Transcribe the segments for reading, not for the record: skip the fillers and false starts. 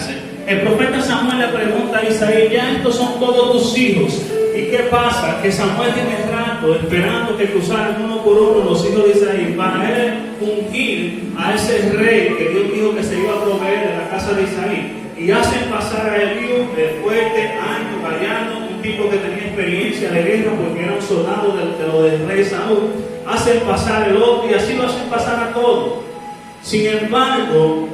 hace? El profeta Samuel le pregunta a Isaí: ya estos son todos tus hijos. ¿Y qué pasa? Que Samuel tiene rato esperando que cruzaran uno por uno los hijos de Isaí para él ungir a ese rey que Dios dijo que se iba a proveer de la casa de Isaí. Y hacen pasar a Eliú, el fuerte, año, vallano, un tipo que tenía experiencia de guerra porque era un soldado de lo del rey Saúl. Hacen pasar el otro y así lo hacen pasar a todos. Sin embargo,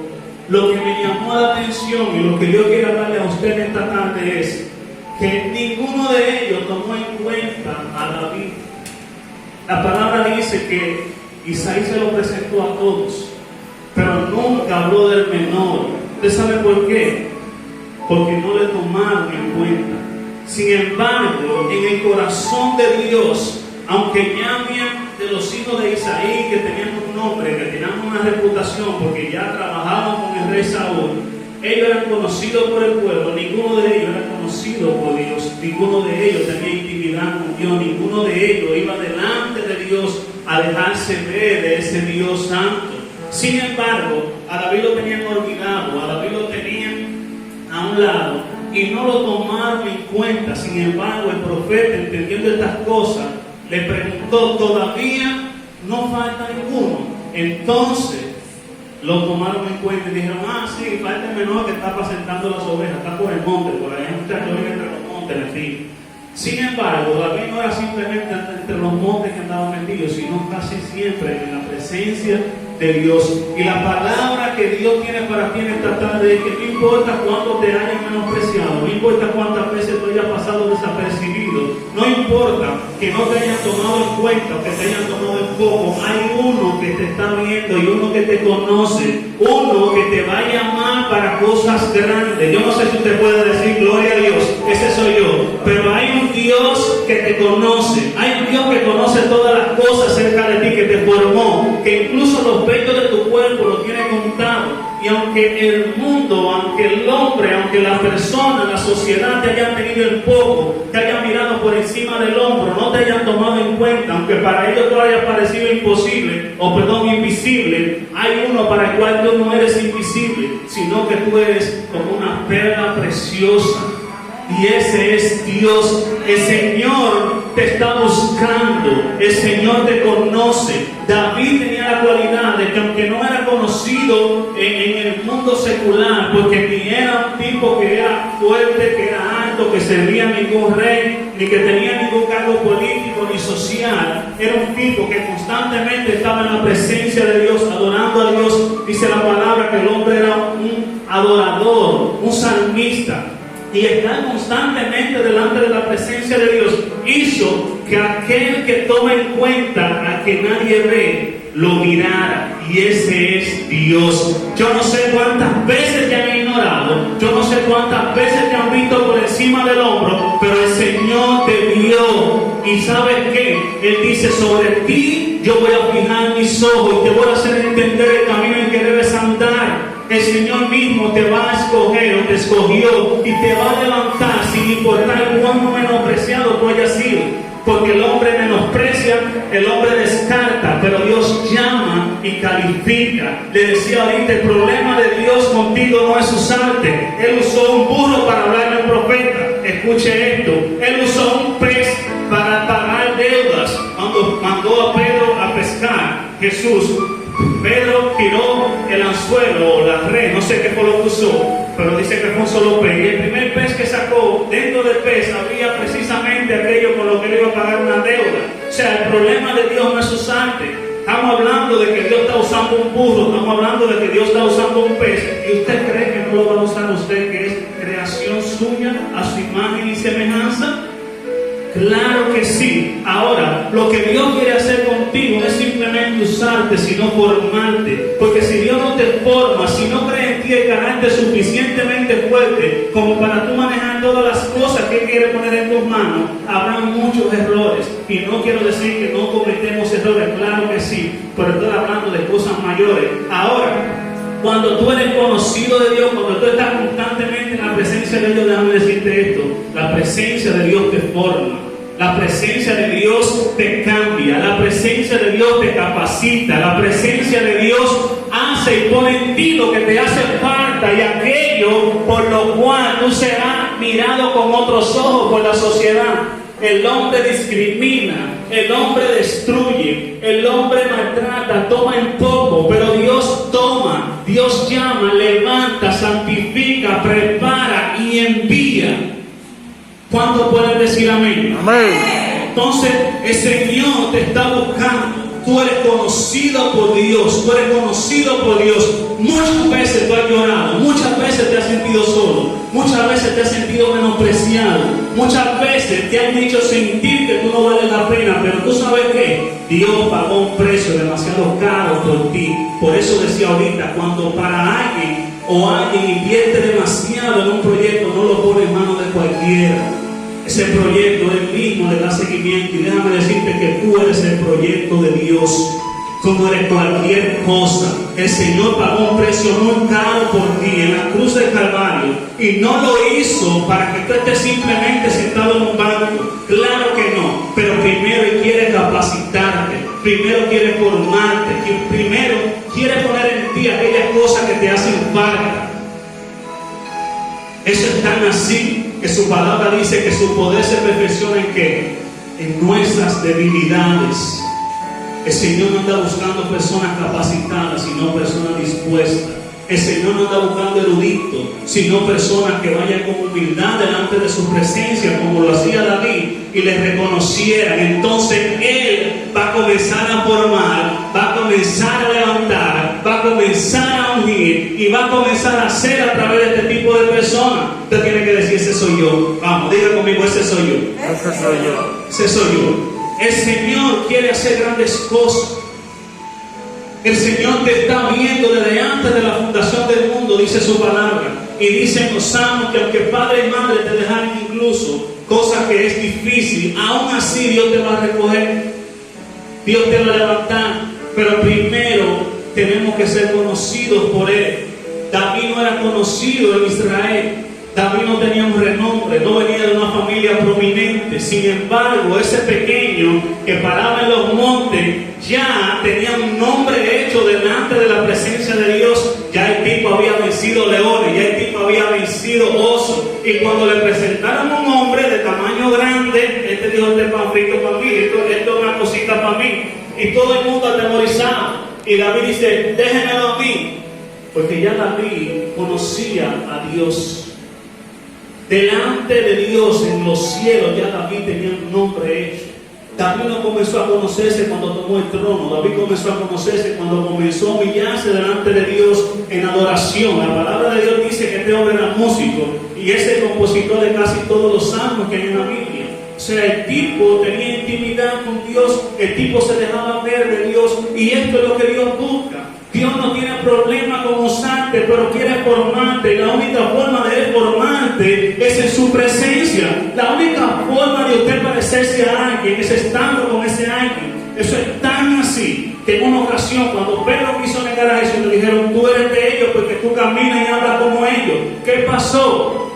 lo que me llamó la atención y lo que yo quiero hablarle a usted esta tarde es que ninguno de ellos tomó en cuenta a David. La palabra dice que Isaí se lo presentó a todos, pero nunca habló del menor. ¿Usted sabe por qué? Porque no le tomaron en cuenta. Sin embargo, en el corazón de Dios, aunque ya habían de los hijos de Isaí que tenían un nombre, que tenían una reputación porque ya trabajaban con el rey Saúl, ellos eran conocidos por el pueblo, ninguno de ellos era conocido por Dios, ninguno de ellos tenía intimidad con Dios, ninguno de ellos iba delante de Dios a dejarse ver de ese Dios santo. Sin embargo, a David lo tenían olvidado, a David lo tenían a un lado y no lo tomaron en cuenta. Sin embargo, el profeta, entendiendo estas cosas, le preguntó: todavía no falta ninguno. Entonces lo tomaron en cuenta y dijeron: sí, falta el menor que está apacentando las ovejas, está por el monte, por ahí hay muchas ovejas entre los montes, en fin. Sin embargo, David no era simplemente entre los montes que andaban metidos, sino casi siempre en la presencia de Dios. Y la palabra que Dios tiene para ti en esta tarde es que no importa cuánto te hayan menospreciado, no importa cuántas veces tú hayas pasado desapercibido, no importa que no te hayan tomado en cuenta o que te hayan tomado en poco, hay uno que te está viendo y uno que te conoce, uno que te va a llamar para cosas grandes. Yo no sé si usted puede decir gloria a Dios, ese soy yo, pero hay un Dios que te conoce, hay un Dios que conoce todas las cosas acerca de ti, que te formó, que incluso los vellos de tu cuerpo lo tiene contado. Y aunque el mundo, aunque el hombre, aunque la persona, la sociedad te hayan tenido en poco, te hayan mirado por encima del hombro, no te hayan tomado en cuenta, aunque para ellos todo haya parecido imposible, invisible, hay uno para el cual tú no eres invisible, sino que tú eres como una perla preciosa. Y ese es Dios. El Señor te está buscando, el Señor te conoce. David tenía la cualidad de que aunque no era conocido en el mundo secular, porque ni era un tipo que era fuerte, que era alto, que servía a ningún rey, ni que tenía ningún cargo político ni social, era un tipo que constantemente estaba en la presencia de Dios, adorando a Dios. Dice la palabra que el hombre era un adorador, un salmista. Y estar constantemente delante de la presencia de Dios hizo que aquel que toma en cuenta a que nadie ve, lo mirara. Y ese es Dios. Yo no sé cuántas veces te han ignorado, yo no sé cuántas veces te han visto por encima del hombro, pero el Señor te vio. Y ¿sabes qué? Él dice: sobre ti yo voy a fijar mis ojos y te voy a hacer entender el camino en que debes andar. El Señor mismo te va a escoger, o te escogió, y te va a levantar sin importar cuán menospreciado tú hayas sido. Porque el hombre menosprecia, el hombre descarta, pero Dios llama y califica. Le decía ahorita, el problema de Dios contigo no es usarte. Él usó un burro para hablarle al profeta. Escuche esto: Él usó un pez para pagar deudas. Cuando mandó a Pedro a pescar, Pedro tiró el anzuelo o la red, no sé qué fue lo que usó, pero dice que fue un solo pez. Y el primer pez que sacó, dentro del pez había precisamente aquello con lo que le iba a pagar una deuda. O sea, el problema de Dios no es usarte. Estamos hablando de que Dios está usando un burro, estamos hablando de que Dios está usando un pez. ¿Y usted cree que no lo va a usar usted, que es creación suya, a su imagen y semejanza? Claro que sí. Ahora, lo que Dios quiere hacer contigo no es simplemente usarte, sino formarte. Porque si Dios no te forma, si no cree en ti el carácter suficientemente fuerte como para tú manejar todas las cosas que Él quiere poner en tus manos, habrá muchos errores. Y no quiero decir que no cometemos errores, claro que sí, pero estoy hablando de cosas mayores. Ahora, cuando tú eres conocido de Dios, cuando tú estás constantemente en la presencia de Dios, déjame decirte esto: la presencia de Dios te forma, la presencia de Dios te cambia, la presencia de Dios te capacita, la presencia de Dios hace hace y pone en ti lo que te hace falta y aquello por lo cual tú serás mirado con otros ojos por la sociedad. El hombre discrimina, el hombre destruye, el hombre maltrata, toma en poco, pero Dios toma, Dios llama, levanta, santifica, prepara y envía. ¿Cuántos pueden decir amén? Amén. Entonces el Señor te está buscando. Tú eres conocido por Dios, tú eres conocido por Dios. Muchas veces tú has llorado, muchas veces te has sentido solo, muchas veces te has sentido menospreciado, muchas veces te han hecho sentir que tú no vales la pena, pero tú sabes que Dios pagó un precio demasiado caro por ti. Por eso decía ahorita, cuando para alguien o alguien invierte demasiado en un proyecto, no lo pone en manos de cualquiera. Ese proyecto él mismo le da seguimiento, y déjame decirte que tú eres el proyecto de Dios. Tú no eres cualquier cosa. El Señor pagó un precio muy caro por ti en la cruz del Calvario, y no lo hizo para que tú estés simplemente sentado en un banco. Claro que no, pero primero Él quiere capacitarte, primero quiere formarte, primero quiere poner en ti aquellas cosas que te hacen falta. Eso es tan así que su palabra dice que su poder se perfecciona en ¿qué? En nuestras debilidades. El Señor no anda buscando personas capacitadas, sino personas dispuestas. El Señor no anda buscando eruditos, sino personas que vayan con humildad delante de su presencia, como lo hacía David, y le reconocieran. Entonces Él va a comenzar a formar, va a comenzar a levantar, va a comenzar a unir, y va a comenzar a hacer a través de este tipo de personas. Usted tiene que decir, ese soy yo. Vamos, diga conmigo, ese soy yo. Ese soy yo. Ese soy yo. El Señor quiere hacer grandes cosas. El Señor te está viendo desde antes de la fundación del mundo, dice su palabra. Y dice en los Salmos que aunque padre y madre te dejaran incluso cosa que es difícil, aún así Dios te va a recoger, Dios te va a levantar. Pero primero tenemos que ser conocidos por Él. David no era conocido en Israel. David no tenía un renombre, no venía de una familia prominente. Sin embargo, ese pequeño que paraba en los montes ya tenía un nombre hecho delante de la presencia de Dios. Ya el tipo había vencido leones, ya el tipo había vencido osos. Y cuando le presentaron un hombre de tamaño grande, este dijo, este pan frito para mí, esto es una cosita para mí. Y todo el mundo atemorizado. Y David dice, déjenmelo a mí. Porque ya David conocía a Dios. Delante de Dios en los cielos ya David tenía un nombre hecho. David no comenzó a conocerse cuando tomó el trono. David comenzó a conocerse cuando comenzó a humillarse delante de Dios en adoración. La palabra de Dios dice que este hombre era músico y es el compositor de casi todos los salmos que hay en la Biblia. O sea, el tipo tenía intimidad con Dios, el tipo se dejaba ver de Dios, y esto es lo que Dios busca. Dios no tiene problema con usarte, pero quiere formarte. Y la única forma de Él formarte es en su presencia. La única forma de usted parecerse a alguien es estando con ese alguien. Eso es tan así que en una ocasión, cuando Pedro quiso negar a Jesús, le dijeron, tú eres de ellos porque tú caminas y hablas como ellos. ¿Qué pasó?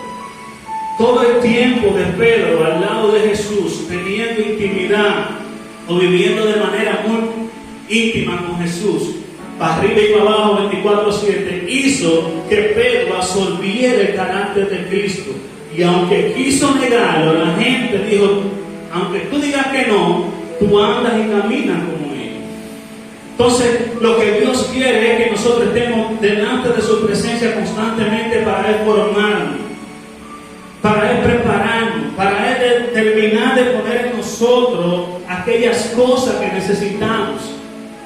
Todo el tiempo de Pedro al lado de Jesús, teniendo intimidad o viviendo de manera muy íntima con Jesús, para arriba y para abajo 24/7, hizo que Pedro absorbiera el carácter de Cristo. Y aunque quiso negarlo, la gente dijo, aunque tú digas que no, tú andas y caminas como Él. Entonces, lo que Dios quiere es que nosotros estemos delante de su presencia constantemente para Él formarnos, para Él prepararnos, para Él terminar de poner en nosotros aquellas cosas que necesitamos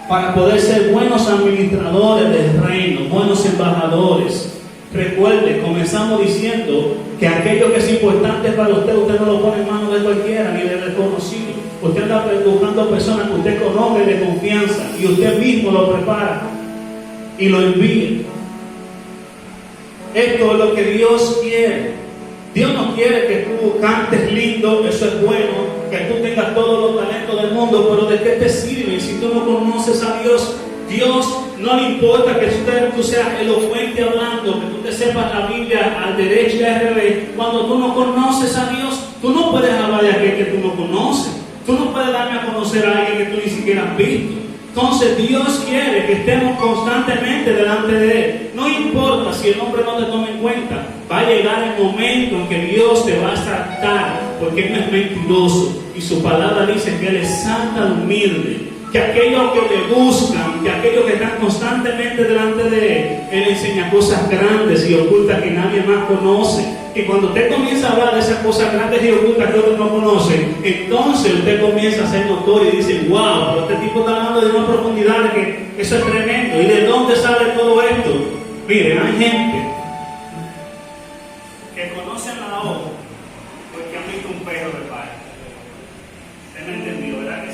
para poder ser buenos administradores del reino, buenos embajadores. Recuerde, comenzamos diciendo que aquello que es importante para usted, usted no lo pone en manos de cualquiera ni de desconocido. Usted anda buscando personas que usted conoce de confianza y usted mismo lo prepara y lo envía. Esto es lo que Dios quiere. Dios no quiere que tú cantes lindo, eso es bueno, que tú tengas todos los talentos del mundo, pero ¿de qué te sirve si tú no conoces a Dios? Dios no le importa que tú seas elocuente hablando, que tú te sepas la Biblia al derecho y al revés. Cuando tú no conoces a Dios, tú no puedes hablar de aquel que tú no conoces. Tú no puedes darme a conocer a alguien que tú ni siquiera has visto. Entonces Dios quiere que estemos constantemente delante de Él. No importa si el hombre no te toma en cuenta, va a llegar el momento en que Dios te va a saltar, porque Él no es mentiroso y su palabra dice que Él es santa y humilde, que aquellos que le buscan, que aquellos que están constantemente delante de Él, Él enseña cosas grandes y ocultas que nadie más conoce. Y cuando usted comienza a hablar de esas cosas grandes y ocultas que otros no conocen, entonces usted comienza a ser notorio y dice, wow, pero este tipo está hablando de una profundidad que eso es tremendo. ¿Y de dónde sale todo esto? Miren, hay gente que conocen la hoja porque han visto un perro de paja. ¿Usted me entendió, verdad que sí?